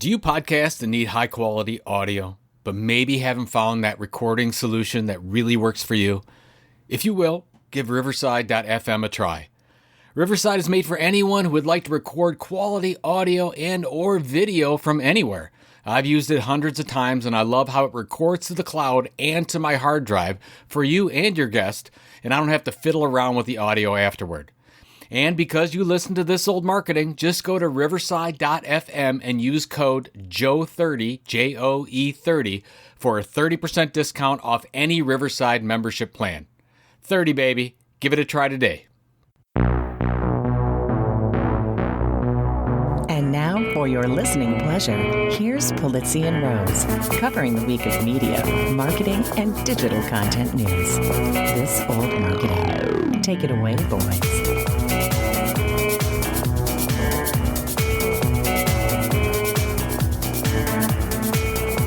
Do you podcast and need high quality audio, but maybe haven't found that recording solution that really works for you? If you will, give Riverside.fm a try. Riverside is made for anyone who would like to record quality audio and or video from anywhere. I've used it hundreds of times and I love how it records to the cloud and to my hard drive for you and your guest, and I don't have to fiddle around with the audio afterward. And because you listen to This Old Marketing, just go to Riverside.fm and use code JOE30, J-O-E 30, for a 30% discount off any Riverside membership plan. 30, baby. Give it a try today. And now, for your listening pleasure, here's Pulizzi and Rose, covering the week of media, marketing, and digital content news. This Old Marketing. Take it away, boys.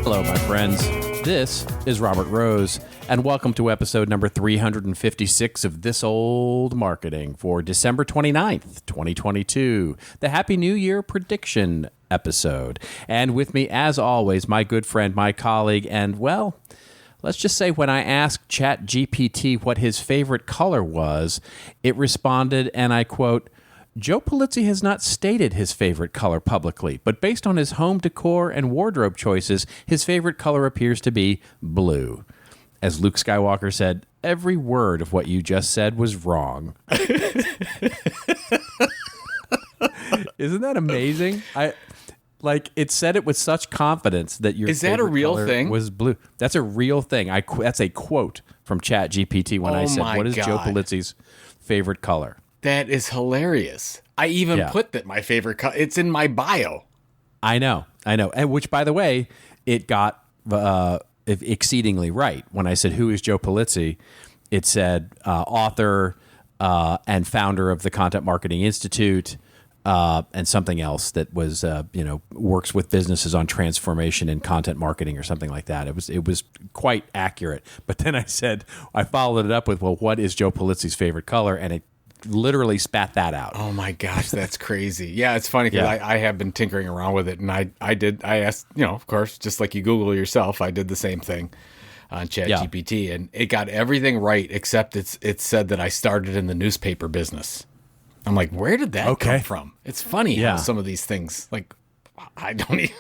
Hello, my friends. This is Robert Rose, and welcome to episode number 356 of This Old Marketing for December 29th, 2022, the Happy New Year prediction episode. And with me, as always, my good friend, my colleague, and, well, let's just say when I asked ChatGPT what his favorite color was, it responded, and I quote, "Joe Pulizzi has not stated his favorite color publicly, but based on his home decor and wardrobe choices, his favorite color appears to be blue." As Luke Skywalker said, every word of what you just said was wrong. Isn't that amazing? It said it with such confidence that your Is that a real color thing? was blue. That's a real thing. That's a quote from ChatGPT when I said, "What is Joe Pulizzi's favorite color?" That is hilarious. I even put that my favorite color. It's in my bio. I know. And which, by the way, it got exceedingly right. When I said, "Who is Joe Pulizzi?" It said author and founder of the Content Marketing Institute and something else that was, works with businesses on transformation and content marketing or something like that. It was quite accurate. But then I followed it up with, well, what is Joe Pulizzi's favorite color? And it literally spat that out. Oh my gosh, that's crazy. Yeah, it's funny because I have been tinkering around with it, and I asked, of course, just like you Google yourself, I did the same thing on ChatGPT, and it got everything right except it said that I started in the newspaper business. I'm like, where did that come from? It's funny how some of these things, like, I don't even,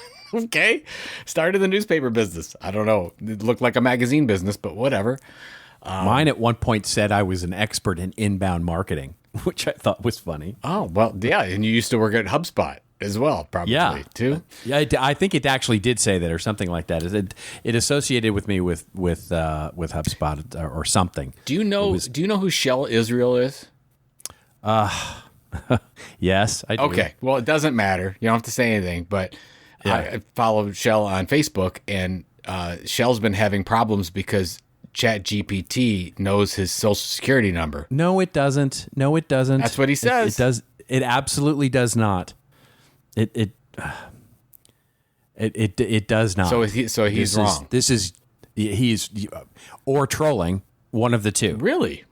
started in the newspaper business. I don't know. It looked like a magazine business, but whatever. Mine at one point said I was an expert in inbound marketing, which I thought was funny. Oh, well, yeah. And you used to work at HubSpot as well, probably, too. Yeah, I think it actually did say that or something like that. It associated with me with HubSpot or something. Do you know who Shell Israel is? Yes, I do. Okay. Well, it doesn't matter. You don't have to say anything, but I follow Shell on Facebook, and Shell's been having problems because ChatGPT knows his social security number. No, it doesn't. That's what he says. It does. It absolutely does not. It does not. So he's wrong. He's or trolling, one of the two. Really?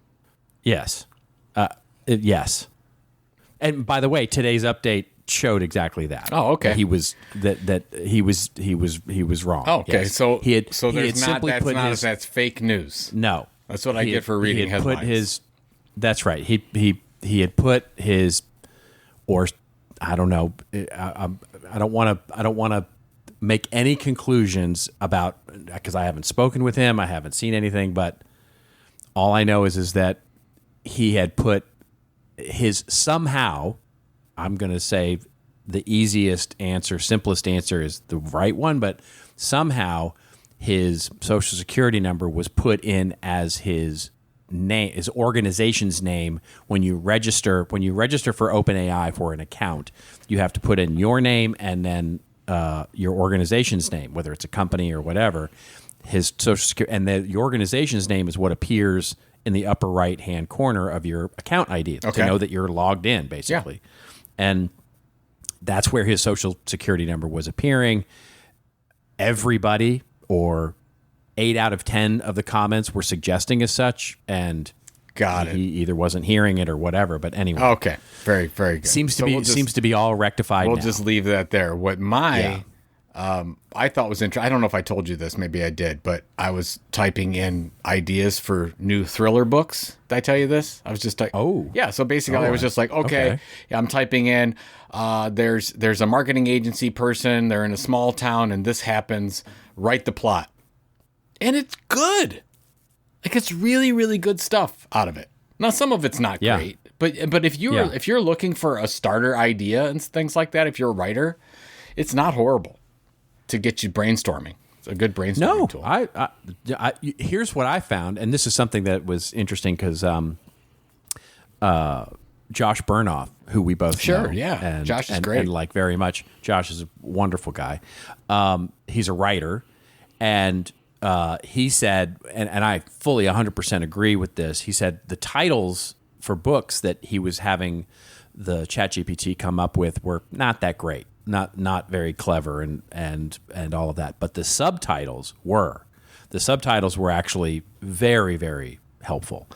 Yes. Yes. And by the way, today's update showed exactly that. Oh, okay. That he was wrong. Oh, okay. Yes. So that's that's fake news. No. That's what I get for reading headlines. That's right. He had put his, or I don't know. I don't want to make any conclusions about, because I haven't spoken with him. I haven't seen anything, but all I know is that he had put his somehow. I'm going to say the easiest answer, simplest answer is the right one, but somehow his social security number was put in as his name, his organization's name. When you register for OpenAI for an account, you have to put in your name and then your organization's name, whether it's a company or whatever. His social security and the organization's name is what appears in the upper right-hand corner of your account ID to know that you're logged in, basically. Yeah. And that's where his social security number was appearing. Everybody, or 8 out of 10 of the comments, were suggesting as such, and he either wasn't hearing it or whatever. But anyway. Okay. Very, very good. Seems to be all rectified We'll now. just leave that there. What my I thought was interesting. I don't know if I told you this, maybe I did, but I was typing in ideas for new thriller books. Did I tell you this? I was just like, yeah. So basically, I was just like, okay. Yeah, I'm typing in. There's a marketing agency person. They're in a small town, and this happens. Write the plot, and it's good. Like it's really, really good stuff out of it. Now, some of it's not great, but if you're looking for a starter idea and things like that, if you're a writer, it's not horrible to get you brainstorming. It's a good brainstorming tool. I here's what I found, and this is something that was interesting because Josh Burnoff, who we both know, and Josh is great, and like very much. Josh is a wonderful guy. He's a writer, and he said, and I fully 100% agree with this. He said the titles for books that he was having the ChatGPT come up with were not that great. Not very clever and all of that, but the subtitles were actually very, very helpful.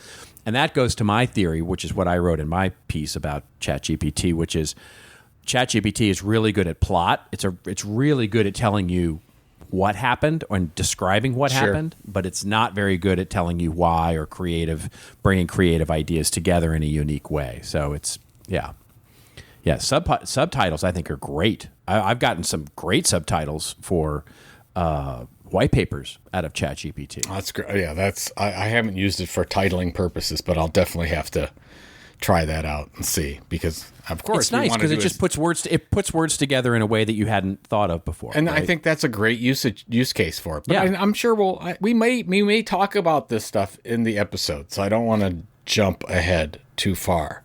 And that goes to my theory, which is what I wrote in my piece about ChatGPT, which is ChatGPT is really good at plot. It's really good at telling you what happened and describing what happened, but it's not very good at telling you why or bringing creative ideas together in a unique way. So it's Yeah, subtitles I think are great. I've gotten some great subtitles for white papers out of ChatGPT. That's great. Yeah, I haven't used it for titling purposes, but I'll definitely have to try that out and see, because of course it's nice because it just puts words together in a way that you hadn't thought of before. And right? I think that's a great use case for it. But I'm sure we may talk about this stuff in the episode, so I don't want to jump ahead too far.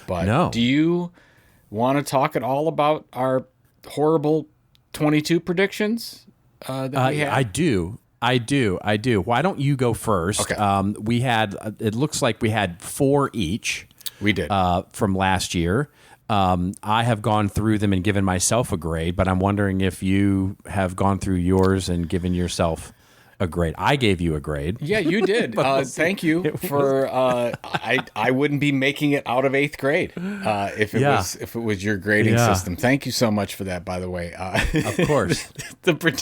But do you want to talk at all about our horrible 22 predictions that we had? I do. Why don't you go first? Okay. We had, it looks like we had 4 each. We did. From last year. I have gone through them and given myself a grade, but I'm wondering if you have gone through yours and given yourself a grade. I gave you a grade. Yeah, you did. Thank you for. I wouldn't be making it out of 8th grade if it was your grading system. Thank you so much for that, by the way. Of course,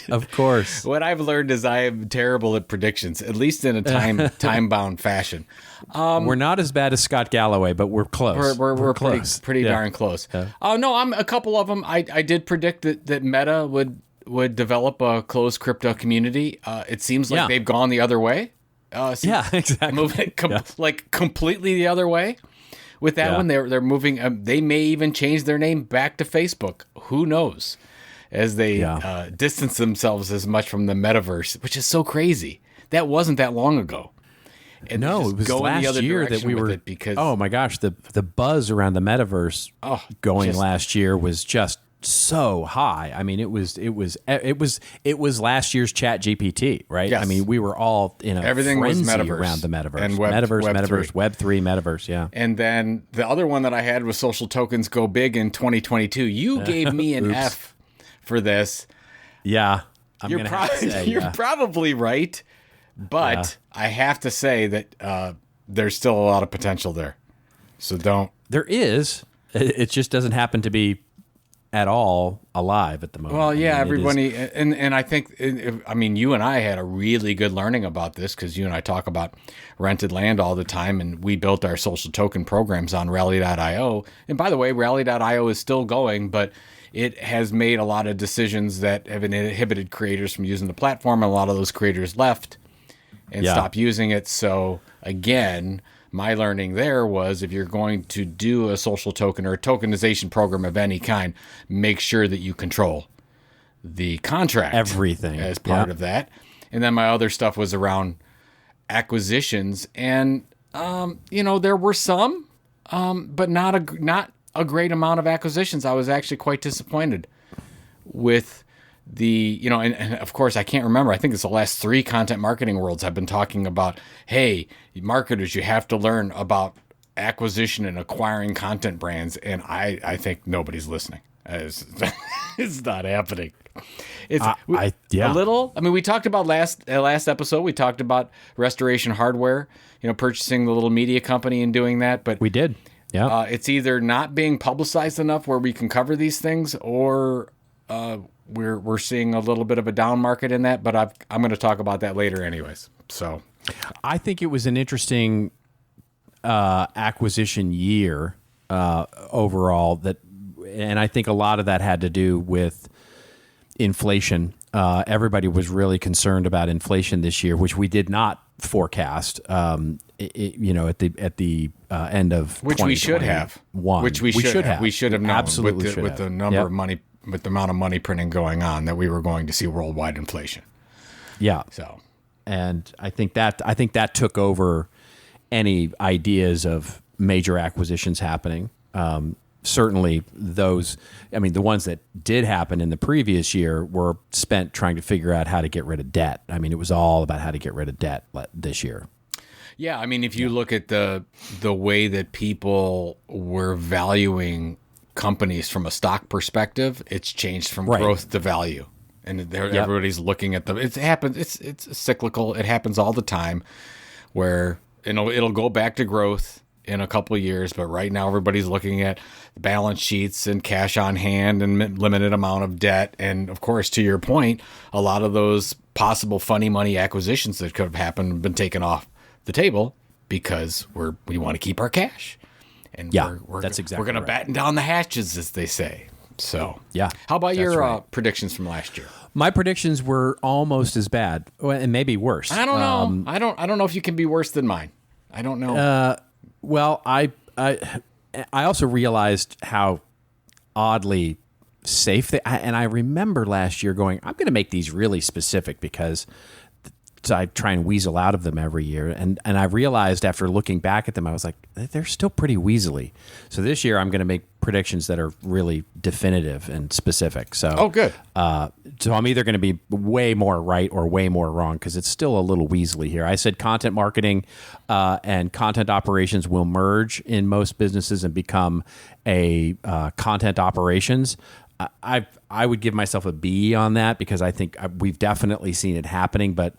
of course. What I've learned is I am terrible at predictions, at least in a time bound fashion. We're not as bad as Scott Galloway, but we're close. We're close. Pretty darn close. Oh no, I'm a couple of them. I did predict that Meta would develop a closed crypto community. It seems like they've gone the other way. Exactly. Moving like completely the other way. With that one, they're moving. They may even change their name back to Facebook. Who knows? As they distance themselves as much from the metaverse, which is so crazy. That wasn't that long ago. And no, it was last year that we were. Because oh my gosh, the buzz around the metaverse last year was just so high. I mean, it was last year's ChatGPT, right? Yes. I mean, we were all in a everything was frenzy metaverse around the metaverse, and metaverse, Web3, metaverse, yeah. And then the other one that I had was social tokens go big in 2022. You gave me an F for this. Yeah, you're probably right, but I have to say that there's still a lot of potential there. So don't. There is. It just doesn't happen to be at all alive at the moment. Well, yeah, everybody, and I think, I mean, you and I had a really good learning about this because you and I talk about rented land all the time, and we built our social token programs on Rally.io. And by the way, Rally.io is still going, but it has made a lot of decisions that have inhibited creators from using the platform. A lot of those creators left and stopped using it. So again, my learning there was if you're going to do a social token or a tokenization program of any kind, make sure that you control the contract. Everything. As part of that. And then my other stuff was around acquisitions. And, there were some, but not a great amount of acquisitions. I was actually quite disappointed with the, and of course I can't remember. I think it's the last 3 content marketing worlds have been talking about, hey, marketers, you have to learn about acquisition and acquiring content brands. And I think nobody's listening. It's not happening. It's a little. I mean, we talked about last episode. We talked about Restoration Hardware, purchasing the little media company and doing that. But we did. Yeah. It's either not being publicized enough where we can cover these things, or we're seeing a little bit of a down market in that, but I'm going to talk about that later anyways. So I think it was an interesting acquisition year overall, and I think a lot of that had to do with inflation. Everybody was really concerned about inflation this year, which we did not forecast. At the end of which we should have, which we should have. We should have known Absolutely with the number of money, with the amount of money printing going on, that we were going to see worldwide inflation. Yeah. So, and I think that took over any ideas of major acquisitions happening. Certainly those, the ones that did happen in the previous year were spent trying to figure out how to get rid of debt. It was all about how to get rid of debt this year. Yeah, if you look at the way that people were valuing companies from a stock perspective, it's changed from growth to value. And everybody's looking at them. It happens. It's cyclical. It happens all the time, where it'll go back to growth in a couple of years, but right now everybody's looking at balance sheets and cash on hand and limited amount of debt. And of course, to your point, a lot of those possible funny money acquisitions that could have happened have been taken off the table because we want to keep our cash. And that's exactly we're going to batten down the hatches, as they say. So how about your predictions from last year? My predictions were almost as bad, and maybe worse. I don't know. I don't know if you can be worse than mine. I don't know. Well, I also realized how oddly safe and I remember last year going, I'm going to make these really specific because I try and weasel out of them every year. And I realized after looking back at them, I was like, they're still pretty weaselly. So this year I'm going to make predictions that are really definitive and specific. So, good. So I'm either going to be way more right or way more wrong because it's still a little weaselly here. I said content marketing and content operations will merge in most businesses and become a content operations. I would give myself a B on that because I think we've definitely seen it happening, but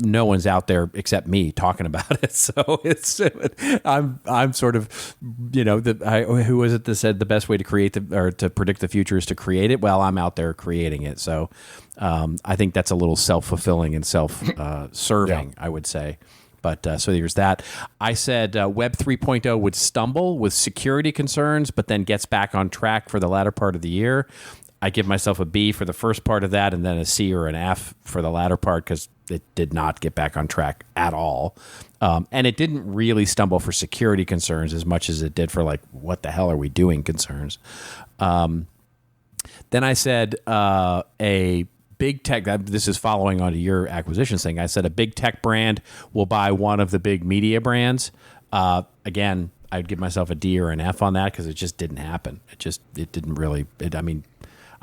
no one's out there except me talking about it. So I'm sort of, who was it that said the best way to create to predict the future is to create it? Well, I'm out there creating it. So I think that's a little self-fulfilling and self-serving, I would say. But so there's that. I said Web 3.0 would stumble with security concerns, but then gets back on track for the latter part of the year. I give myself a B for the first part of that and then a C or an F for the latter part because it did not get back on track at all. And it didn't really stumble for security concerns as much as it did for what the hell are we doing concerns. Then I said a big tech, this is following on to your acquisitions thing. I said a big tech brand will buy one of the big media brands. Again, I'd give myself a D or an F on that because it just didn't happen. It didn't really,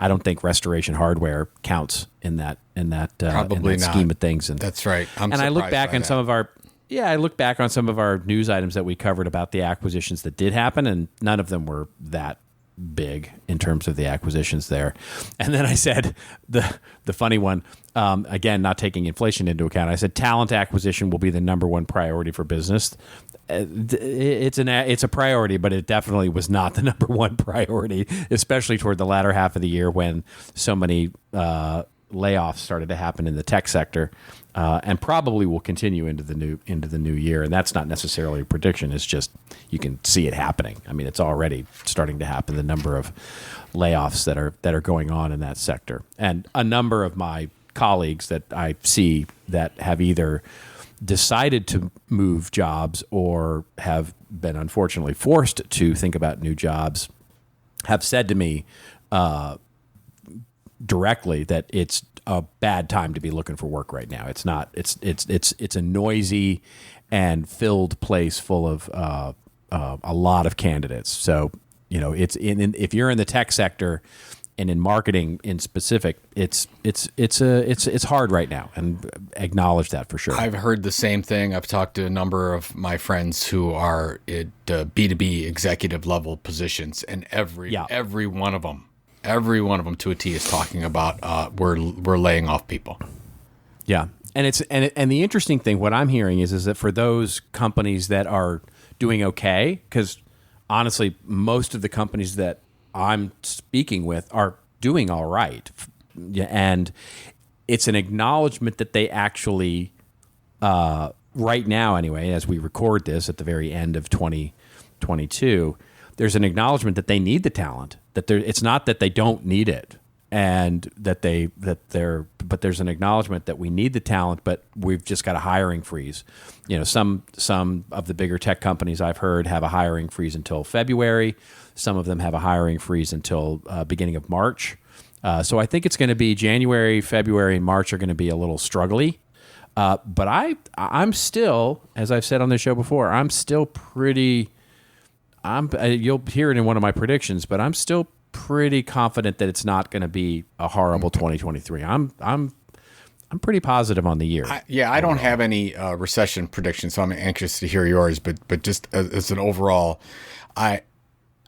I don't think Restoration Hardware counts in that Probably in that scheme of things. And that's right. I look back on some of our news items that we covered about the acquisitions that did happen, and none of them were that big in terms of the acquisitions there. And then I said the funny one, again, not taking inflation into account. I said talent acquisition will be the number one priority for business. It's a priority, but it definitely was not the number one priority, especially toward the latter half of the year when so many layoffs started to happen in the tech sector, and probably will continue into the new year. And that's not necessarily a prediction; it's just you can see it happening. It's already starting to happen. The number of layoffs that are going on in that sector, and a number of my colleagues that I see that have either decided to move jobs or have been unfortunately forced to think about new jobs have said to me directly that it's a bad time to be looking for work right now. It's not. It's a noisy and filled place full of a lot of candidates. So it's if you're in the tech sector and in marketing in specific, it's hard right now, and acknowledge that for sure. I've heard the same thing. I've talked to a number of my friends who are at B2B executive level positions, and every one of them to a T is talking about we're laying off people. Yeah, and the interesting thing, what I'm hearing is that for those companies that are doing okay, because honestly, most of the companies that I'm speaking with are doing all right. Yeah, and it's an acknowledgement that they actually, right now anyway, as we record this at the very end of 2022, there's an acknowledgement that they need the talent. That it's not that they don't need it, and but there's an acknowledgement that we need the talent, but we've just got a hiring freeze. Some of the bigger tech companies I've heard have a hiring freeze until February. Some of them have a hiring freeze until beginning of March. So I think it's going to be January, February, and March are going to be a little struggly. But I'm still, as I've said on this show before, I'm still pretty. You'll hear it in one of my predictions, but I'm still pretty confident that it's not going to be a horrible 2023. I'm pretty positive on the year. I don't have any recession predictions, so I'm anxious to hear yours. But just as an overall,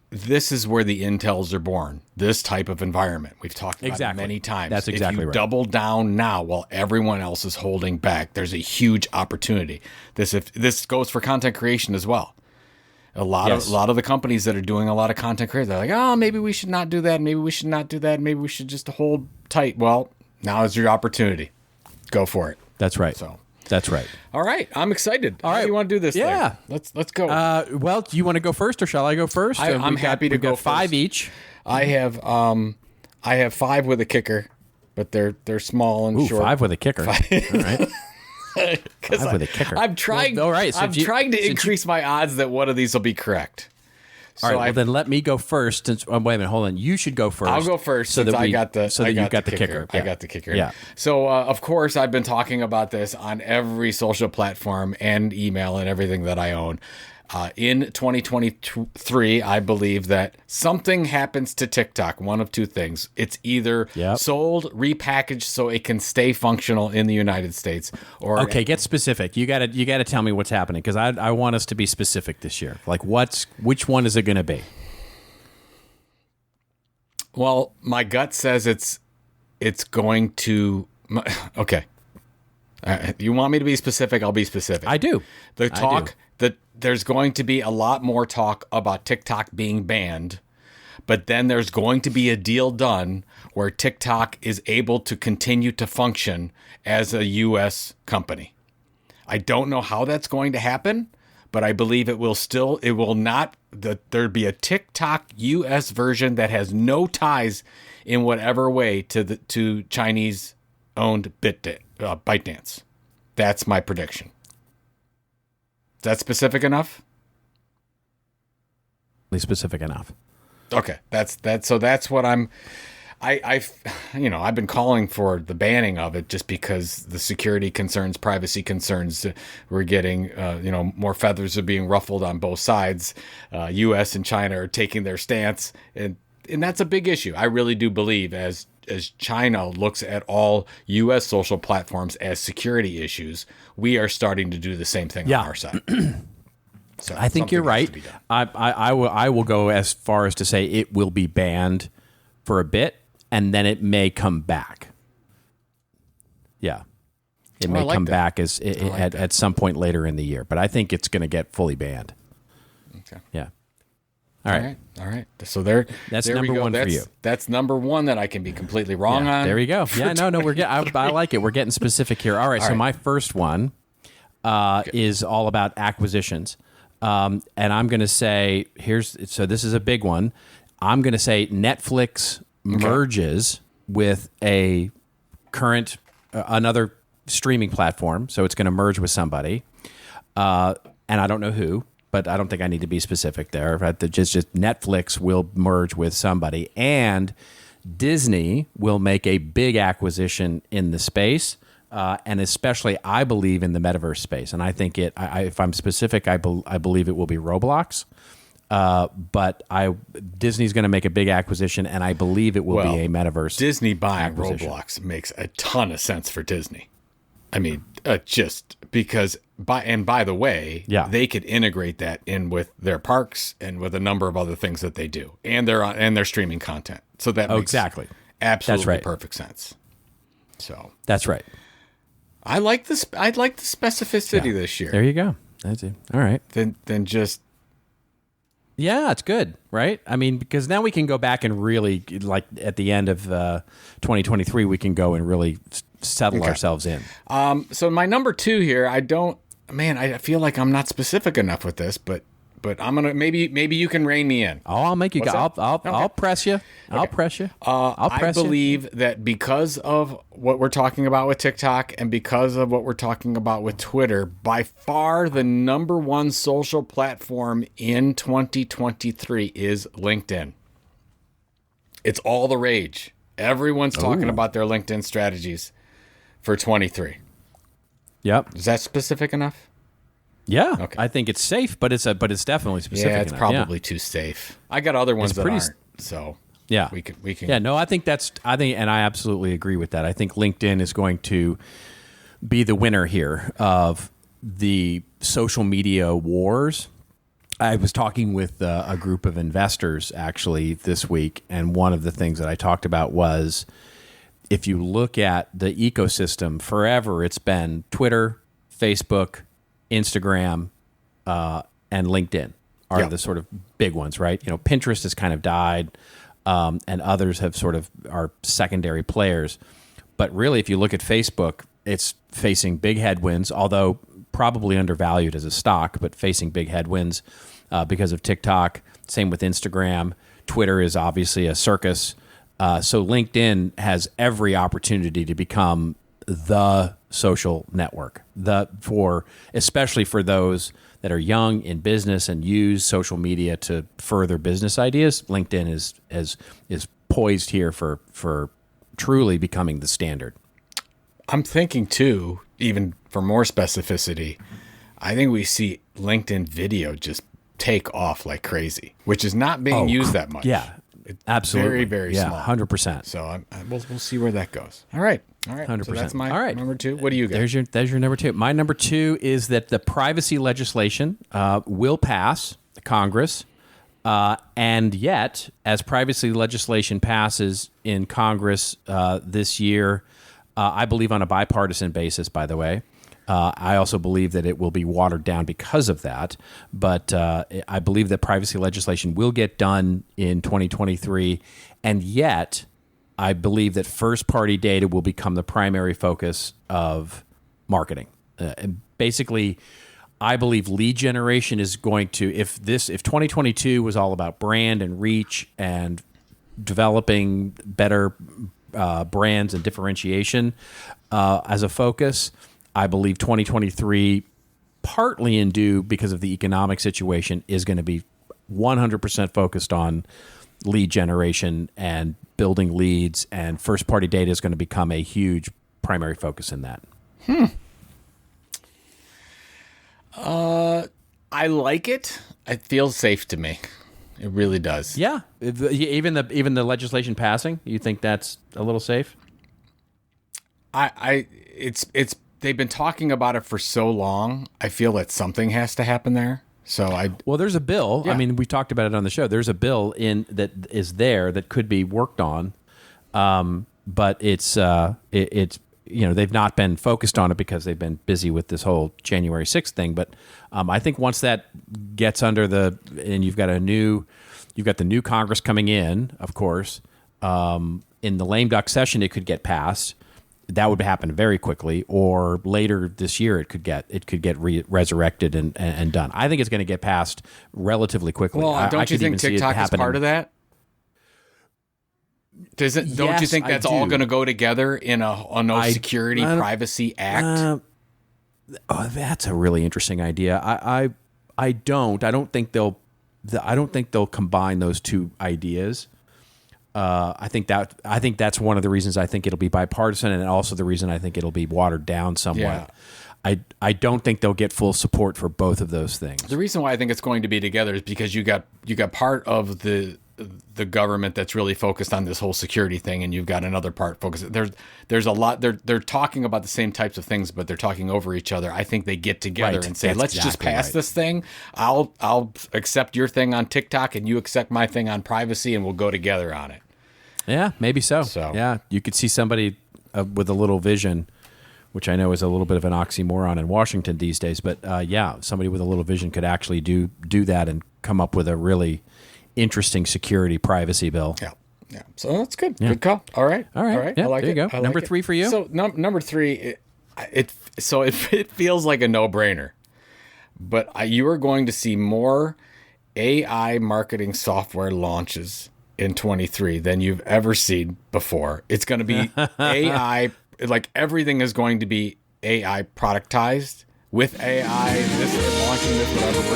this is where the Intels are born. This type of environment we've talked about it many times. That's exactly right. If you double down now while everyone else is holding back, there's a huge opportunity. This goes for content creation as well. A lot of the companies that are doing a lot of content creation, they're like, oh, maybe we should not do that. Maybe we should not do that. Maybe we should just hold tight. Well, now is your opportunity. Go for it. That's right. That's right. All right. I'm excited. All right. How do you want to do this? Yeah. thing? Let's go. Well, do you want to go first or shall I go first? I'm happy to go We've got 5 first. each. I have 5 with a kicker, but they're small and Ooh, short. 5 with a kicker. All right. 5 with a kicker. I'm trying. Well, all right, I'm trying to increase my odds that one of these will be correct. So All right, well, then let me go first. Since wait a minute, hold on. You should go first. I'll go first since I got the kicker. I got the kicker. Yeah. So of course I've been talking about this on every social platform and email and everything that I own. In 2023, I believe that something happens to TikTok. One of two things. It's either sold, repackaged so it can stay functional in the United States, or okay, get specific. You got to tell me what's happening because I want us to be specific this year. Like which one is it going to be? Well, my gut says it's going to. Okay. You want me to be specific? I'll be specific. I do. The talk that there's going to be a lot more talk about TikTok being banned, but then there's going to be a deal done where TikTok is able to continue to function as a U.S. company. I don't know how that's going to happen, but I believe it will not, there'd be a TikTok U.S. version that has no ties in whatever way to Chinese owned ByteDance. That's my prediction. Is that specific enough? Specific enough. Okay, that's what I've been calling for the banning of it just because the security concerns, privacy concerns, we're getting more feathers are being ruffled on both sides. U.S. and China are taking their stance, and that's a big issue. I really do believe as China looks at all U.S. social platforms as security issues, we are starting to do the same thing on our side. So I think you're right. I will go as far as to say it will be banned for a bit, and then it may come back. Yeah, it may come back at some point later in the year, but I think it's going to get fully banned. Okay. Yeah. All right. So that's there number one for you. That's number one that I can be completely wrong on. There we go. Yeah, no, I like it. We're getting specific here. All right. So my first one is all about acquisitions, and I'm going to say this is a big one. I'm going to say Netflix merges with a current another streaming platform, so it's going to merge with somebody, and I don't know who. But I don't think I need to be specific there. Just Netflix will merge with somebody, and Disney will make a big acquisition in the space, and especially I believe in the metaverse space. And I think if I'm specific, I believe it will be Roblox. But Disney's going to make a big acquisition, and I believe it will be a metaverse. Disney buying acquisition. Roblox makes a ton of sense for Disney. I mean, just because by the way, they could integrate that in with their parks and with a number of other things that they do, and their streaming content. So that makes absolutely perfect sense. So that's right. I like this. I like the specificity this year. There you go. That's it. All right. Then just Yeah, it's good, right? I mean, because now we can go back and really, like at the end of 2023, we can go and really settle ourselves in. So my number 2 here, I feel like I'm not specific enough with this, but I'm gonna maybe you can rein me in. Oh, I'll make you go. I'll press you. I'll press you. I believe that because of what we're talking about with TikTok and because of what we're talking about with Twitter, by far the number 1 social platform in 2023 is LinkedIn. It's all the rage. Everyone's talking about their LinkedIn strategies for 23. Yep. Is that specific enough? Yeah. Okay. I think it's safe, but it's definitely specific. Yeah, it's enough. probably too safe. I got other ones that pretty aren't. So yeah, we can. Yeah, no, I think, and I absolutely agree with that. I think LinkedIn is going to be the winner here of the social media wars. I was talking with a group of investors actually this week, and one of the things that I talked about was, if you look at the ecosystem, forever it's been Twitter, Facebook, Instagram, and LinkedIn are the sort of big ones, right? You know, Pinterest has kind of died, and others have sort of are secondary players. But really, if you look at Facebook, it's facing big headwinds, although probably undervalued as a stock, but facing big headwinds because of TikTok. Same with Instagram. Twitter is obviously a circus. So LinkedIn has every opportunity to become the social network, especially for those that are young in business and use social media to further business ideas. LinkedIn is poised here for truly becoming the standard. I'm thinking too, even for more specificity, I think we see LinkedIn video just take off like crazy, which is not being used that much. Yeah. Absolutely. Very, very small. 100%. So we'll see where that goes. All right. 100%. So that's my number 2. What do you got? There's your number 2. My number 2 is that the privacy legislation will pass Congress. And yet, as privacy legislation passes in Congress this year, I believe on a bipartisan basis, by the way, I also believe that it will be watered down because of that. But I believe that privacy legislation will get done in 2023. And yet, I believe that first-party data will become the primary focus of marketing. And basically, I believe lead generation is going to, if 2022 was all about brand and reach and developing better brands and differentiation as a focus, I believe 2023, partly due because of the economic situation, is going to be 100% focused on lead generation and building leads, and first-party data is going to become a huge primary focus in that. I like it. It feels safe to me. It really does. Yeah, even the legislation passing, you think that's a little safe? It's they've been talking about it for so long. I feel that something has to happen there. Well, there's a bill. Yeah. I mean, we talked about it on the show. There's a bill that is there that could be worked on, but it's they've not been focused on it because they've been busy with this whole January 6th thing. But I think once that gets and you've got the new Congress coming in, of course, in the lame duck session, it could get passed. That would happen very quickly, or later this year it could get resurrected and done. I think it's going to get passed relatively quickly. Well, don't you think TikTok is part of that? Don't you think that's all going to go together in a no security privacy act? That's a really interesting idea. I don't think they'll combine those two ideas. I think that's one of the reasons I think it'll be bipartisan, and also the reason I think it'll be watered down somewhat. Yeah. I don't think they'll get full support for both of those things. The reason why I think it's going to be together is because you got part of the government that's really focused on this whole security thing, and you've got another part focused. There's a lot. They're talking about the same types of things, but they're talking over each other. I think they get together and say, "Let's just pass this thing. I'll accept your thing on TikTok, and you accept my thing on privacy, and we'll go together on it." Yeah, maybe so. Yeah, you could see somebody with a little vision, which I know is a little bit of an oxymoron in Washington these days. But somebody with a little vision could actually do that and come up with a really interesting security privacy bill. Yeah. Yeah. So that's good. Yeah. Good call. All right. All right. Yeah, I like there you it. go. I like Number it. 3 for you. So number 3, it feels like a no-brainer, but you are going to see more AI marketing software launches in 23 than you've ever seen before. It's going to be AI, like everything is going to be AI productized with AI, launching this, whatever.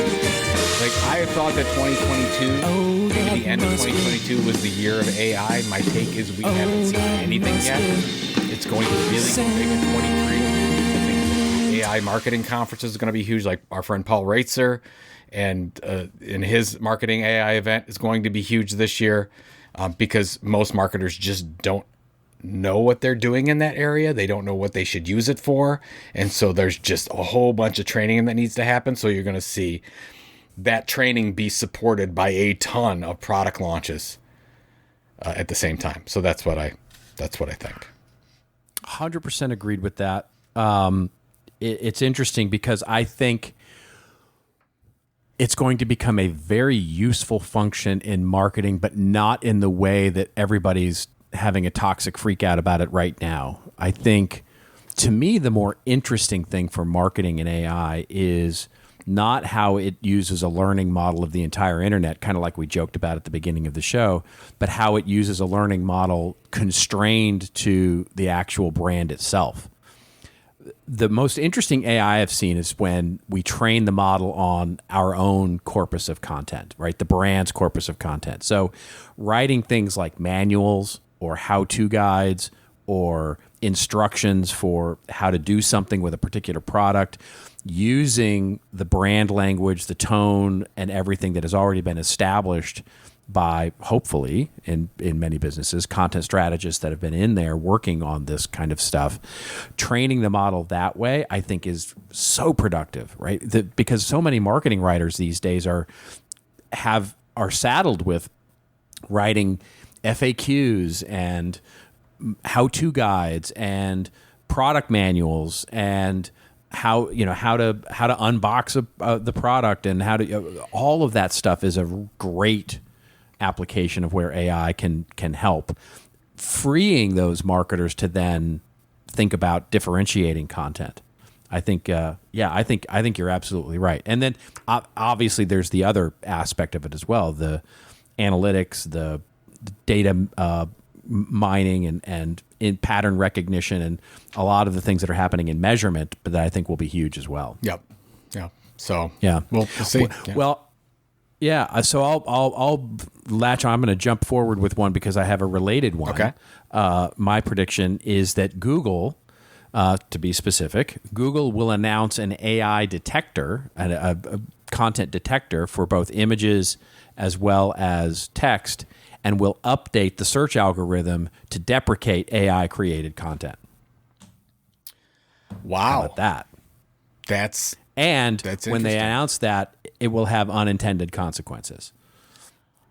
Like, I thought that 2022, maybe the end of 2022 was the year of AI. My take is we haven't seen anything yet. It's going to really go big in 23. I think the AI marketing conference is going to be huge. Like our friend Paul Reitzer and in his marketing AI event is going to be huge this year because most marketers just don't know what they're doing in that area. They don't know what they should use it for. And so there's just a whole bunch of training that needs to happen. So you're going to see that training be supported by a ton of product launches at the same time. So that's what I think. 100% agreed with that. It's interesting because I think it's going to become a very useful function in marketing, but not in the way that everybody's having a toxic freak out about it right now. I think, to me, the more interesting thing for marketing in AI is not how it uses a learning model of the entire internet, kind of like we joked about at the beginning of the show, but how it uses a learning model constrained to the actual brand itself. The most interesting AI I've seen is when we train the model on our own corpus of content, right? The brand's corpus of content. So writing things like manuals or how-to guides or instructions for how to do something with a particular product, using the brand language, the tone, and everything that has already been established by, hopefully, in many businesses, content strategists that have been in there working on this kind of stuff. Training the model that way, I think, is so productive, right? Because so many marketing writers these days are saddled with writing FAQs and how-to guides and product manuals and how to unbox the product and how to all of that stuff is a great application of where AI can help, freeing those marketers to then think about differentiating content. I think I think you're absolutely right. And then obviously there's the other aspect of it as well, the analytics, the data mining and in pattern recognition and a lot of the things that are happening in measurement, but that I think will be huge as well. Yep. Yeah. So yeah, we'll see. Well, yeah. So I'll latch on. I'm going to jump forward with one because I have a related one. Okay. My prediction is that Google, to be specific, Google will announce an AI detector, a content detector for both images as well as text, and will update the search algorithm to deprecate AI-created content. Wow. How about that? That's when they announce that, it will have unintended consequences.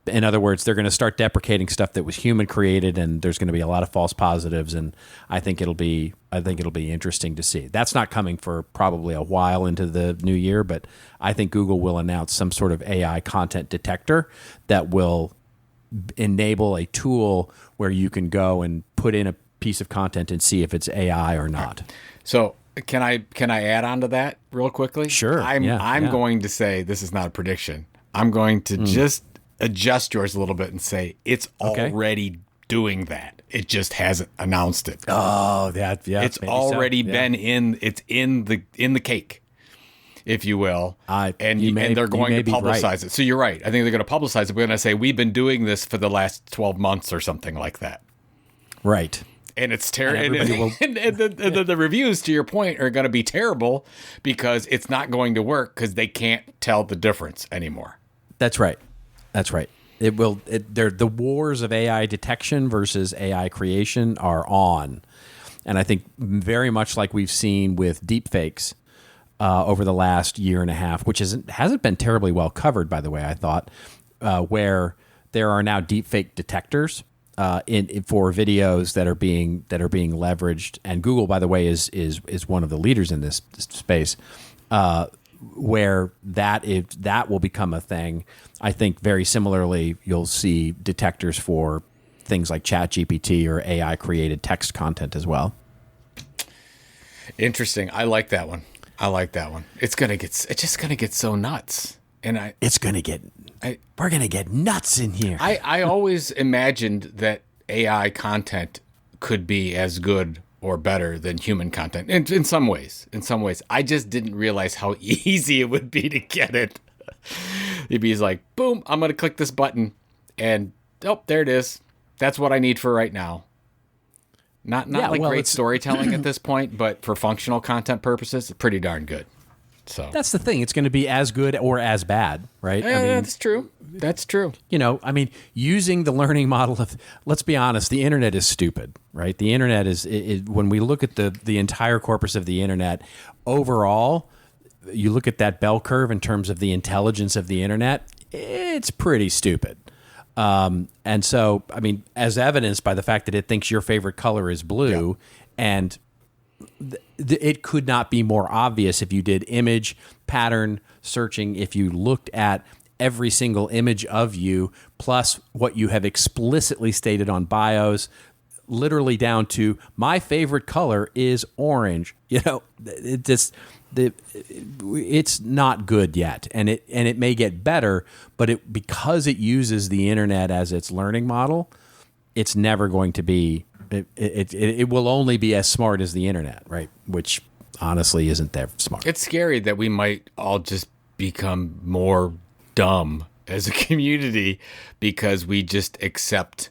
In other words, they're going to start deprecating stuff that was human created, and there's going to be a lot of false positives. And I think it'll be interesting to see. That's not coming for probably a while into the new year, but I think Google will announce some sort of AI content detector that will enable a tool where you can go and put in a piece of content and see if it's AI or not. So can I add on to that real quickly? Sure. I'm going to say this is not a prediction. I'm going to just adjust yours a little bit and say it's already doing that. It just hasn't announced it. Oh, yeah. It's already been in the cake, if you will. And they're going to publicize it. So you're right. I think they're going to publicize it. We're going to say we've been doing this for the last 12 months or something like that. Right. And it's terrible. And the reviews, to your point, are going to be terrible because it's not going to work because they can't tell the difference anymore. That's right. It will. The wars of AI detection versus AI creation are on, and I think very much like we've seen with deepfakes over the last year and a half, which hasn't been terribly well covered, by the way. I thought where there are now deepfake detectors for videos that are being leveraged, and Google, by the way, is one of the leaders in this space. where that will become a thing. I think very similarly, you'll see detectors for things like ChatGPT or AI created text content as well. Interesting. I like that one. It's just gonna get so nuts. And we're gonna get nuts in here. I always imagined that AI content could be as good or better than human content in some ways. I just didn't realize how easy it would be to get it. It'd be like, boom, I'm going to click this button and there it is. That's what I need for right now. Not great storytelling at this point, but for functional content purposes, it's pretty darn good. So that's the thing. It's going to be as good or as bad, right? Yeah, that's true. That's true. Using the learning model of, let's be honest, the internet is stupid, right? The internet is, when we look at the entire corpus of the internet, overall, you look at that bell curve in terms of the intelligence of the internet, it's pretty stupid. And so, as evidenced by the fact that it thinks your favorite color is blue, and it could not be more obvious if you did image pattern searching, if you looked at every single image of you, plus what you have explicitly stated on bios, literally down to my favorite color is orange. It's not good yet, and it may get better, but because it uses the internet as its learning model, it's never going to be. It will only be as smart as the internet, right? Which honestly isn't that smart. It's scary that we might all just become more dumb as a community because we just accept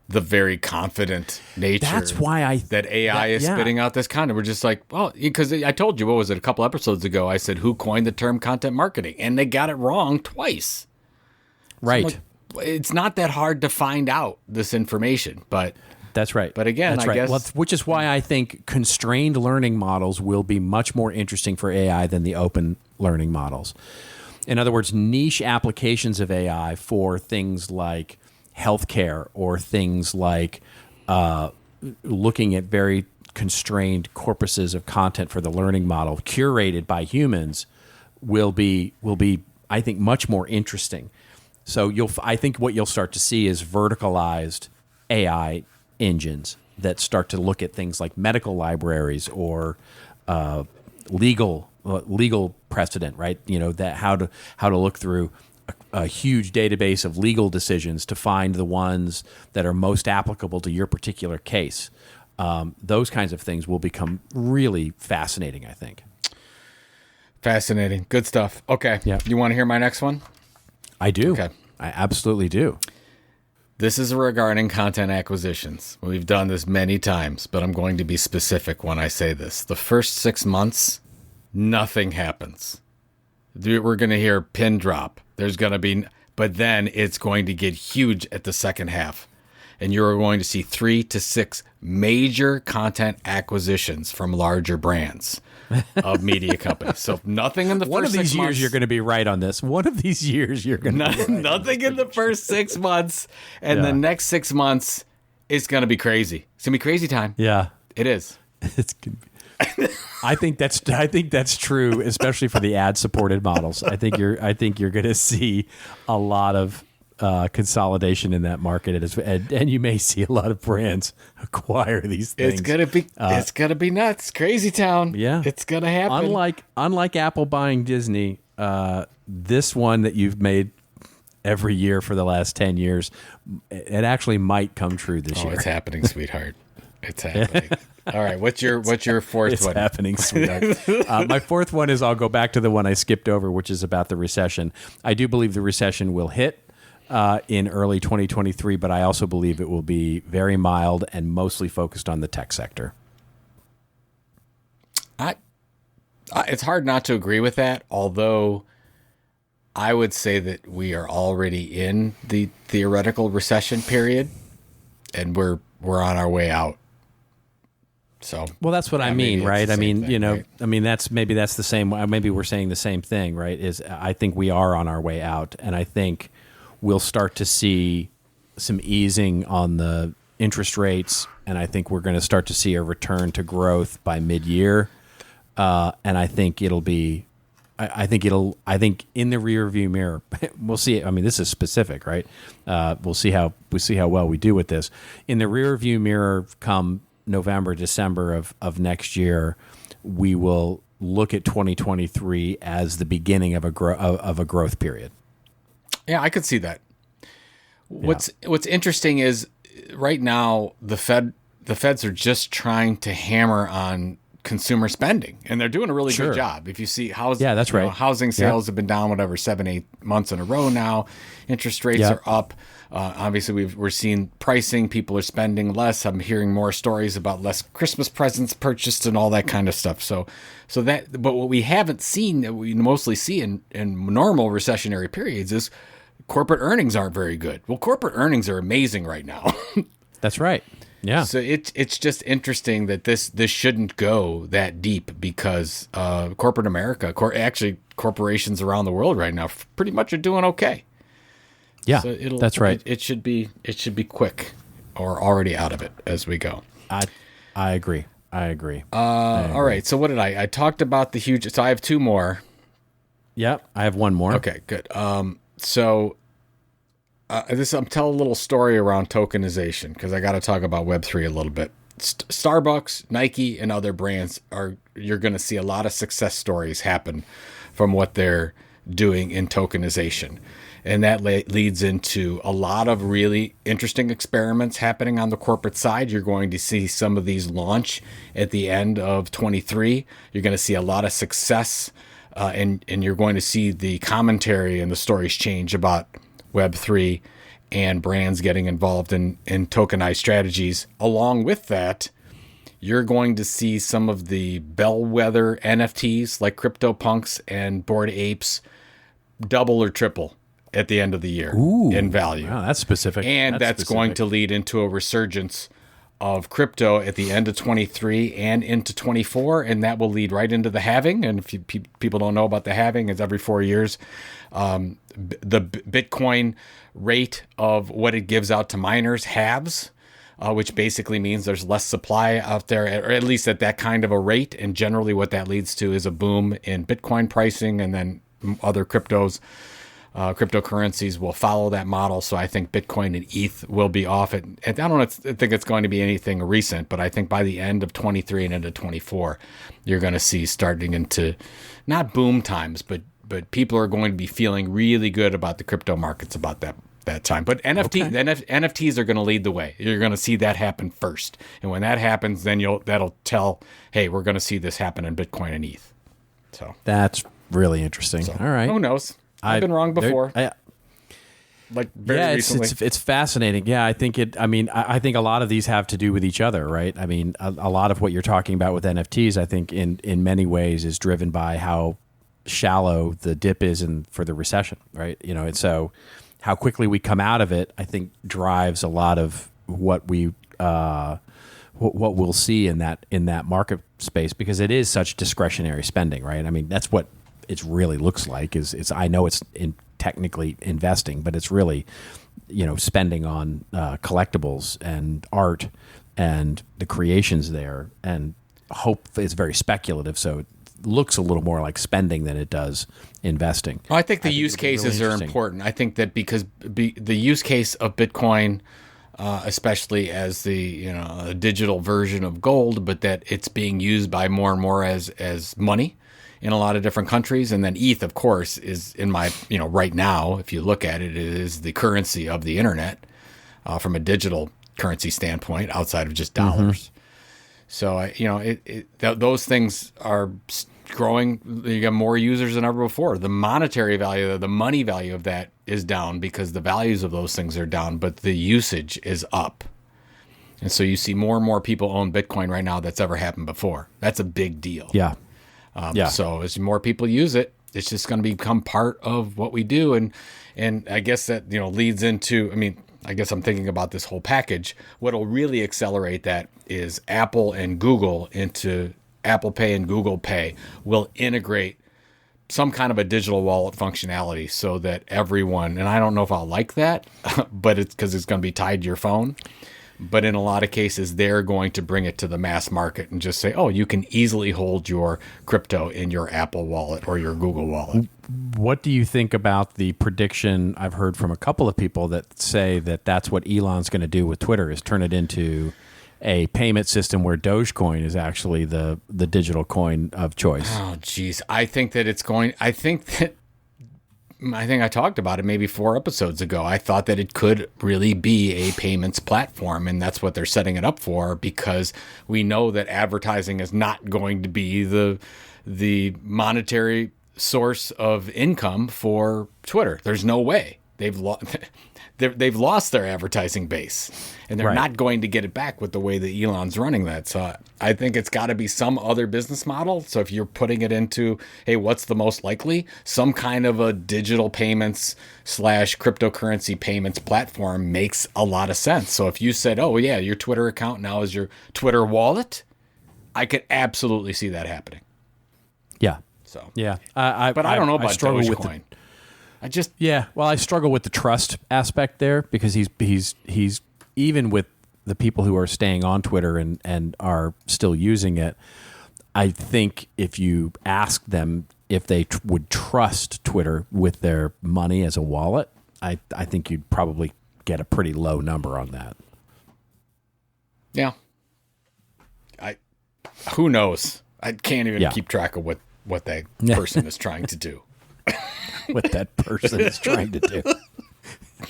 the very confident nature. That's why that AI is spitting out this content. We're just like, well, because I told you, what was it, a couple episodes ago? I said, who coined the term content marketing? And they got it wrong twice. Right. So it's not that hard to find out this information, but that's right. But again, that's I right. guess, well, which is why I think constrained learning models will be much more interesting for AI than the open learning models. In other words, niche applications of AI for things like healthcare or things like looking at very constrained corpuses of content for the learning model curated by humans will be I think much more interesting. So I think what you'll start to see is verticalized AI engines that start to look at things like medical libraries or legal precedent, right? That how to look through a huge database of legal decisions to find the ones that are most applicable to your particular case. Those kinds of things will become really fascinating, I think. Fascinating. Good stuff. Okay. Yeah. You want to hear my next one? I do. Okay. I absolutely do. This is regarding content acquisitions. We've done this many times, but I'm going to be specific when I say this. The first 6 months, nothing happens. We're going to hear pin drop. But then it's going to get huge at the second half. And you're going to see 3 to 6 major content acquisitions from larger brands of media companies. So nothing in the One of first 6 these months. years you're going to be right on this. One of these years you're going to be right. Nothing in the first 6 months. And the next 6 months is going to be crazy. It's going to be crazy time. Yeah. It is. It's gonna be. I think that's true, especially for the ad-supported models. I think you're going to see a lot of consolidation in that market, and you may see a lot of brands acquire these things. It's gonna be nuts, crazy town. Yeah, it's gonna happen. Unlike Apple buying Disney, this one that you've made every year for the last 10 years, it actually might come true this year. It's happening, sweetheart. It's happening. All right, what's your fourth one? It's happening, sweetheart. My fourth one is, I'll go back to the one I skipped over, which is about the recession. I do believe the recession will hit in early 2023, but I also believe it will be very mild and mostly focused on the tech sector. It's hard not to agree with that, although I would say that we are already in the theoretical recession period, and we're on our way out. So, well, that's what I mean, right? I mean, right? I mean, that's the same. Maybe we're saying the same thing, right? I think we are on our way out, and I think we'll start to see some easing on the interest rates, and I think we're going to start to see a return to growth by mid-year. And I think it'll be I think in the rear view mirror, we'll see. I mean, this is specific, right? We'll see how well we do with this. In the rear view mirror, come November, December of next year, we will look at 2023 as the beginning of a growth period. Yeah, I could see that. What's interesting is right now the feds are just trying to hammer on consumer spending, and they're doing a really good job. If you see housing, that's right. Housing sales have been down 7-8 months in a row now. Interest rates are up. Obviously, we're seeing pricing. People are spending less. I'm hearing more stories about less Christmas presents purchased and all that kind of stuff. But what we haven't seen, that we mostly see in normal recessionary periods, is corporate earnings aren't very good. Well, corporate earnings are amazing right now. That's right. Yeah. So it's just interesting that this shouldn't go that deep, because corporate America, actually corporations around the world right now, pretty much are doing okay. Yeah, so that's right. It should be quick, or already out of it as we go. I agree. All right. So what did I talked about the huge? So I have two more. Yep. I have one more. Okay, good. So I'm telling a little story around tokenization, because I got to talk about Web3 a little bit. Starbucks, Nike, and other brands you're going to see a lot of success stories happen from what they're doing in tokenization. And that leads into a lot of really interesting experiments happening on the corporate side. You're going to see some of these launch at the end of 23. You're going to see a lot of success, and you're going to see the commentary and the stories change about Web3 and brands getting involved in tokenized strategies. Along with that, you're going to see some of the bellwether NFTs like CryptoPunks and Bored Apes double or triple at the end of the year in value. Wow, that's specific. And that's going to lead into a resurgence of crypto at the end of 23 and into 24, and that will lead right into the halving. And if people don't know about the halving, it's every 4 years. The Bitcoin rate of what it gives out to miners halves, which basically means there's less supply out there, or at least at that kind of a rate. And generally what that leads to is a boom in Bitcoin pricing, and then other cryptocurrencies will follow that model. So I think Bitcoin and ETH will be off it. I don't think it's going to be anything recent, but I think by the end of 23 and into 24, you're going to see starting into not boom times, but people are going to be feeling really good about the crypto markets about that time. But NFTs are going to lead the way. You're going to see that happen first. And when that happens, then that'll tell, hey, we're going to see this happen in Bitcoin and ETH. That's really interesting. All right. Who knows? I've been wrong before. Recently. It's fascinating. Yeah, I think I think a lot of these have to do with each other, right? I mean, a lot of what you're talking about with NFTs, I think in many ways is driven by how shallow the dip is for the recession, right? And so how quickly we come out of it, I think drives a lot of what we'll see in that market space, because it is such discretionary spending, right? I mean, that's what it really looks like. Is I know it's technically investing, but it's really spending on collectibles and art and the creations there, and hope is very speculative, so it looks a little more like spending than it does investing. Well, I think the use cases are important. I think that because the use case of Bitcoin, especially as the a digital version of gold, but that it's being used by more and more as money in a lot of different countries. And then ETH, of course, is right now, if you look at it, it is the currency of the internet from a digital currency standpoint, outside of just dollars. So, those things are growing. You got more users than ever before. The monetary value, the money value of that is down because the values of those things are down, but the usage is up. And so you see more and more people own Bitcoin right now that's ever happened before. That's a big deal. Yeah. So as more people use it, it's just going to become part of what we do. And I guess that, leads into, I guess I'm thinking about this whole package. What'll really accelerate that is Apple and Google into Apple Pay and Google Pay will integrate some kind of a digital wallet functionality so that everyone, and I don't know if I'll like that, but it's because it's going to be tied to your phone. But in a lot of cases, they're going to bring it to the mass market and just say, oh, you can easily hold your crypto in your Apple Wallet or your Google Wallet. What do you think about the prediction I've heard from a couple of people that say that that's what Elon's going to do with Twitter, is turn it into a payment system where Dogecoin is actually the digital coin of choice? Oh, geez. I think I talked about it maybe 4 episodes ago. I thought that it could really be a payments platform, and that's what they're setting it up for, because we know that advertising is not going to be the monetary source of income for Twitter. There's no way. They've lost their advertising base, and they're not going to get it back with the way that Elon's running that. So I think it's got to be some other business model. So if you're putting it into, hey, what's the most likely? Some kind of a digital payments / cryptocurrency payments platform makes a lot of sense. So if you said, oh yeah, your Twitter account now is your Twitter wallet, I could absolutely see that happening. Yeah. So yeah, but I don't know about Dogecoin. I struggle with the trust aspect there, because he's even with the people who are staying on Twitter and are still using it. I think if you ask them if they would trust Twitter with their money as a wallet, I think you'd probably get a pretty low number on that. Yeah. Who knows? I can't even keep track of what that person is trying to do. What that person is trying to do.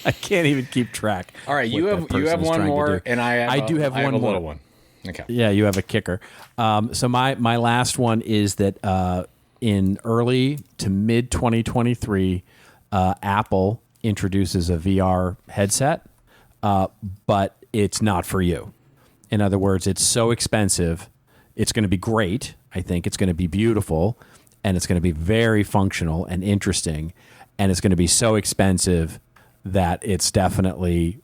I can't even keep track. All right, you have one more, and I do have one more. Little one. Okay. Yeah, you have a kicker. So my last one is that in early to mid 2023, Apple introduces a VR headset, but it's not for you. In other words, it's so expensive. It's going to be great. I think it's going to be beautiful, and it's going to be very functional and interesting, and it's going to be so expensive that it's definitely,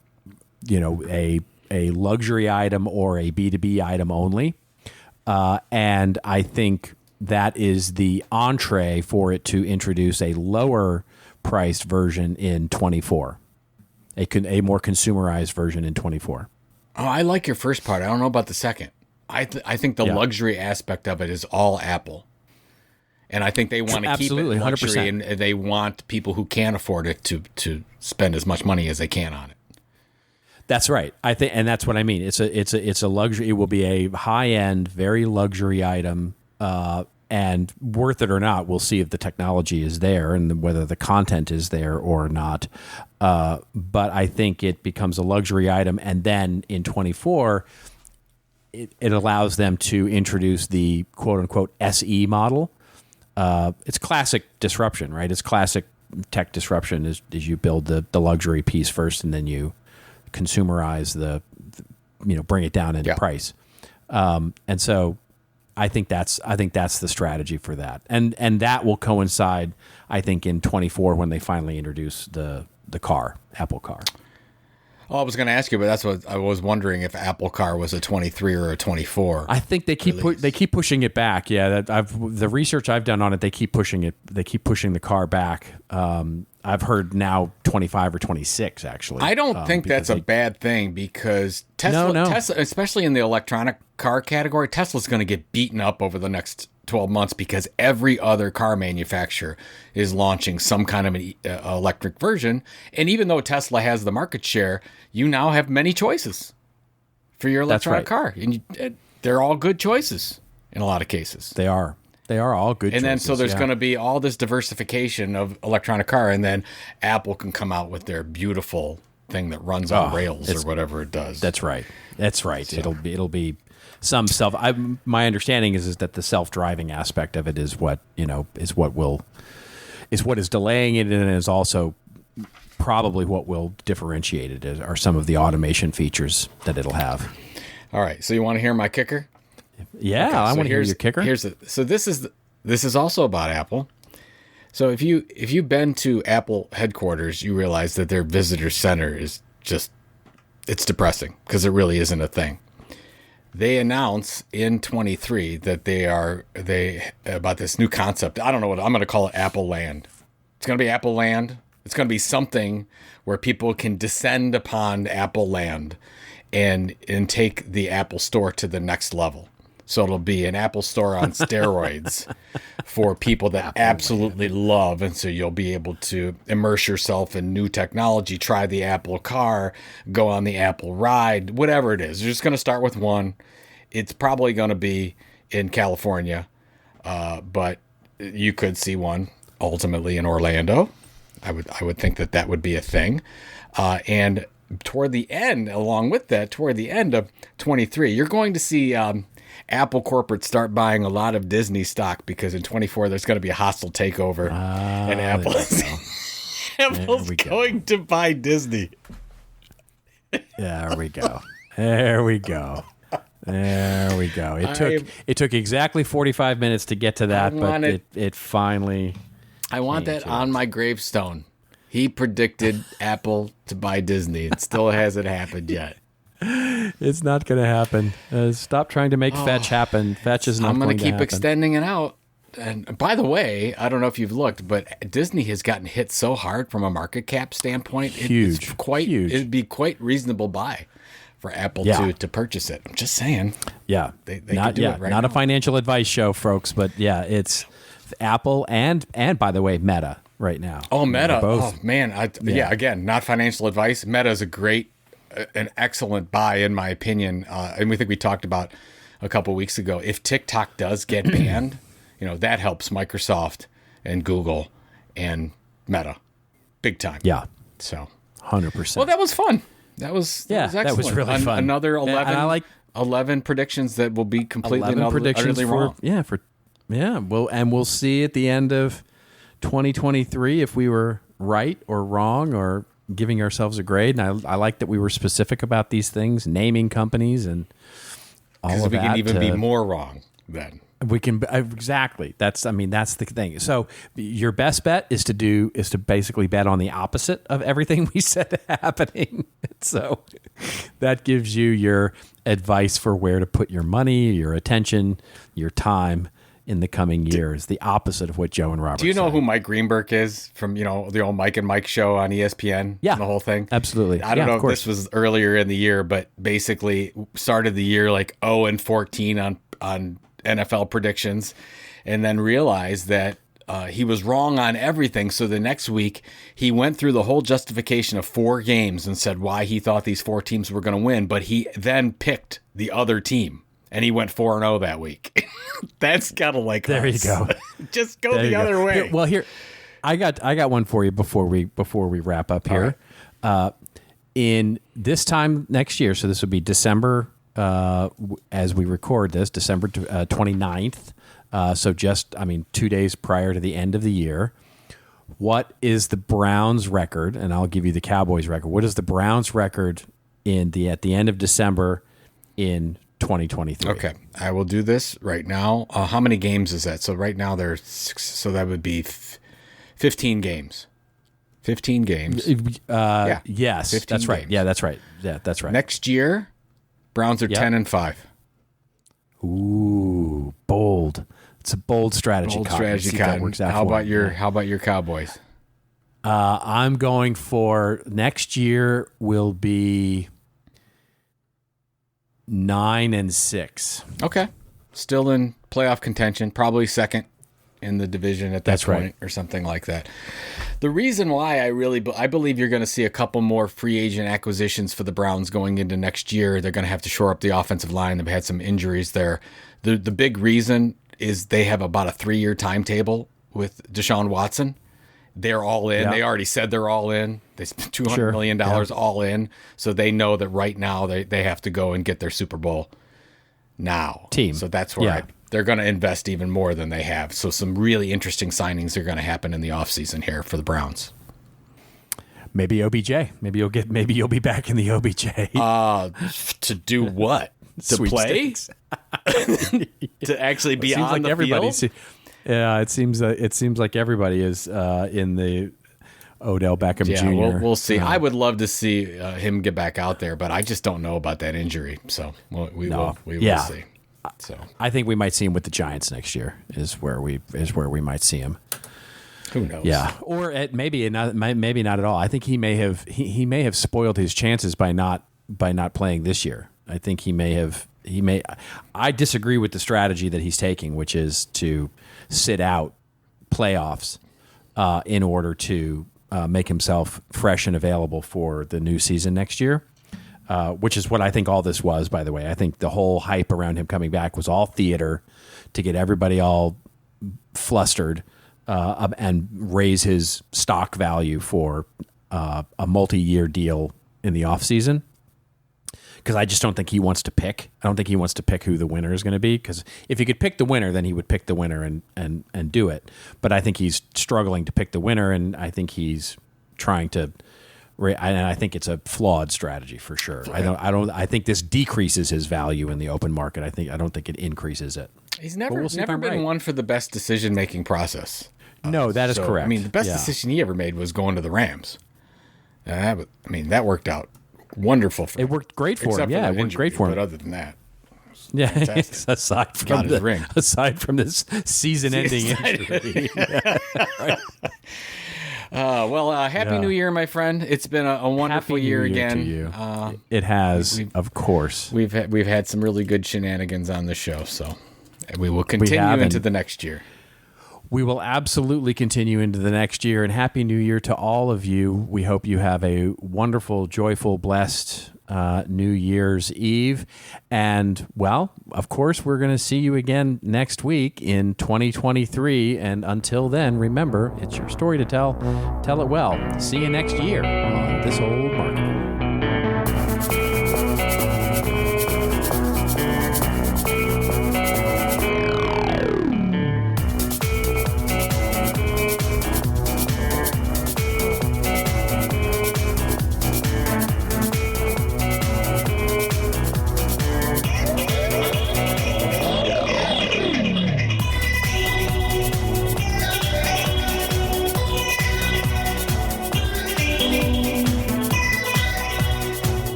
a luxury item or a B2B item only. And I think that is the entree for it to introduce a lower priced version in 24, a more consumerized version in 24. Oh, I like your first part. I don't know about the second. I think the luxury aspect of it is all Apple. And I think they want to keep it luxury, 100%. And they want people who can't afford it to spend as much money as they can on it. That's right. I think, and that's what I mean. It's a luxury. It will be a high end, very luxury item, and worth it or not, we'll see if the technology is there and whether the content is there or not. But I think it becomes a luxury item, and then in 24, it allows them to introduce the quote unquote SE model. It's classic disruption, right? It's classic tech disruption is you build the luxury piece first, and then you consumerize bring it down into price. And so I think that's the strategy for that. And that will coincide, I think, in 24 when they finally introduce the car, Apple Car. Oh, I was going to ask you, but that's what I was wondering, if Apple Car was a 23 or a 24. I think they keep pushing it back. Yeah, the research I've done on it, they keep pushing it. They keep pushing the car back. I've heard now 25 or 26 actually. I don't think that's a bad thing, because Tesla, especially in the electronic car category, Tesla's going to get beaten up over the next 12 months because every other car manufacturer is launching some kind of an electric version. And even though Tesla has the market share, you now have many choices for your electronic car. And they're all good choices in a lot of cases. They are. They are all good choices. And then so there's going to be all this diversification of electronic car, and then Apple can come out with their beautiful thing that runs on rails or whatever it does. That's right. That's right. So. It'll be some self. My understanding is that the self-driving aspect of it is what is delaying it, and is also probably what will differentiate it are some of the automation features that it'll have. All right. So you want to hear my kicker? Yeah, okay, I want to hear your kicker. So this is also about Apple. So if you've been to Apple headquarters, you realize that their visitor center is it's depressing, because it really isn't a thing. They announce in 23 that they about this new concept. I don't know what I'm going to call it. Apple Land. It's going to be Apple Land. It's going to be something where people can descend upon Apple Land, and take the Apple Store to the next level. So it'll be an Apple Store on steroids for people that absolutely love. And so you'll be able to immerse yourself in new technology, try the Apple car, go on the Apple ride, whatever it is. You're just going to start with one. It's probably going to be in California, but you could see one ultimately in Orlando. I would think that would be a thing. And toward the end, along with that, toward the end of 23, you're going to see Apple corporate start buying a lot of Disney stock, because in 24 there's going to be a hostile takeover, and Apple's going to buy Disney. There we go. There we go. There we go. It took exactly 45 minutes to get to that, but it finally. I want that on my gravestone. He predicted Apple to buy Disney. It still hasn't happened yet. It's not going to happen. Stop trying to make fetch happen. Fetch is not going to happen. I'm going to keep extending it out. And by the way, I don't know if you've looked, but Disney has gotten hit so hard from a market cap standpoint. Huge. It'd be quite reasonable buy for Apple to purchase it. I'm just saying. Yeah. They could do it right not now. a financial advice show, folks, but yeah, it's Apple and by the way, Meta right now. Oh, Meta. Both. Oh, man. Again, not financial advice. Meta is an excellent buy, in my opinion. And we think we talked about a couple weeks ago. If TikTok does get banned, that helps Microsoft and Google and Meta big time. Yeah. So 100%. Well, that was fun. That was excellent. That was really fun. Another 11, and I like 11 predictions that will be completely 11 predictions wrong. We'll see at the end of 2023 if we were right or wrong or giving ourselves a grade. And I like that we were specific about these things, naming companies and all of that. Because we can even be more wrong then. We can exactly. That's the thing. So your best bet is to basically bet on the opposite of everything we said happening. So that gives you your advice for where to put your money, your attention, your time in the coming years. The opposite of what Joe and Robert. Do you know said. who Mike Greenberg is from the old Mike and Mike show on ESPN? Yeah, and the whole thing. Absolutely. I don't know if this was earlier in the year, but basically started the year like 0-14 on NFL predictions, and then realized that he was wrong on everything. So the next week he went through the whole justification of 4 games and said why he thought these 4 teams were going to win, but he then picked the other team and he went 4-0 that week. That's kind of like there us. you go. Just go the other way. Here, I got one for you before we wrap up here. Right. In this time next year, so this would be December. As we record this, December 29th. So 2 days prior to the end of the year. What is the Browns record? And I'll give you the Cowboys record. What is the Browns record at the end of December in 2023? Okay, I will do this right now. How many games is that? So right now there's 6, so that would be 15 games. 15 games. Yes, 15 that's right. games. Yeah, that's right. Yeah, that's right. Next year, Browns are 10-5. Ooh, bold. It's a bold strategy. Bold Cotton. strategy, How Cotton. How about your Cowboys? I'm going for next year will be 9-6. Okay, still in playoff contention, probably second in the division at that point, or something like that. The reason why I believe you're going to see a couple more free agent acquisitions for the Browns going into next year. They're going to have to shore up the offensive line. They've had some injuries there. The big reason is they have about a 3-year timetable with Deshaun Watson. They're all in. Yeah. They already said they're all in. They spent $200 million all in. So they know that right now they have to go and get their Super Bowl now. Team. So that's where they're going to invest even more than they have. So some really interesting signings are going to happen in the offseason here for the Browns. Maybe OBJ. Maybe you'll be back in the OBJ. To do what? To play? To actually be on the field? Yeah, it seems like everybody is in the Odell Beckham Jr. We'll see. I would love to see him get back out there, but I just don't know about that injury. So we will see. So I think we might see him with the Giants next year. Is where we might see him. Who knows? Yeah, or maybe not at all. I think he may have spoiled his chances by not by not playing this year. I think he may. I disagree with the strategy that he's taking, which is to sit out playoffs in order to make himself fresh and available for the new season next year, which is what I think all this was, by the way. I think the whole hype around him coming back was all theater to get everybody all flustered and raise his stock value for a multi-year deal in the offseason. Because I just don't think he wants to pick. I don't think he wants to pick who the winner is going to be. Because if he could pick the winner, then he would pick the winner and do it. But I think he's struggling to pick the winner, and I think he's trying to. And I think it's a flawed strategy for sure. I think this decreases his value in the open market. I don't think it increases it. He's never been one for the best decision making process. No, that is correct. I mean, the best decision he ever made was going to the Rams. That worked out wonderful for him. It worked great for him. Yeah, it worked great for him. But other than that, aside from this season-ending injury. Happy New Year, my friend. It's been a wonderful year again. To you. It has, of course. We've had some really good shenanigans on the show, so we will continue into the next year. We will absolutely continue into the next year, and Happy New Year to all of you. We hope you have a wonderful, joyful, blessed New Year's Eve. And, well, of course, we're going to see you again next week in 2023. And until then, remember, it's your story to tell. Tell it well. See you next year on This Old Market.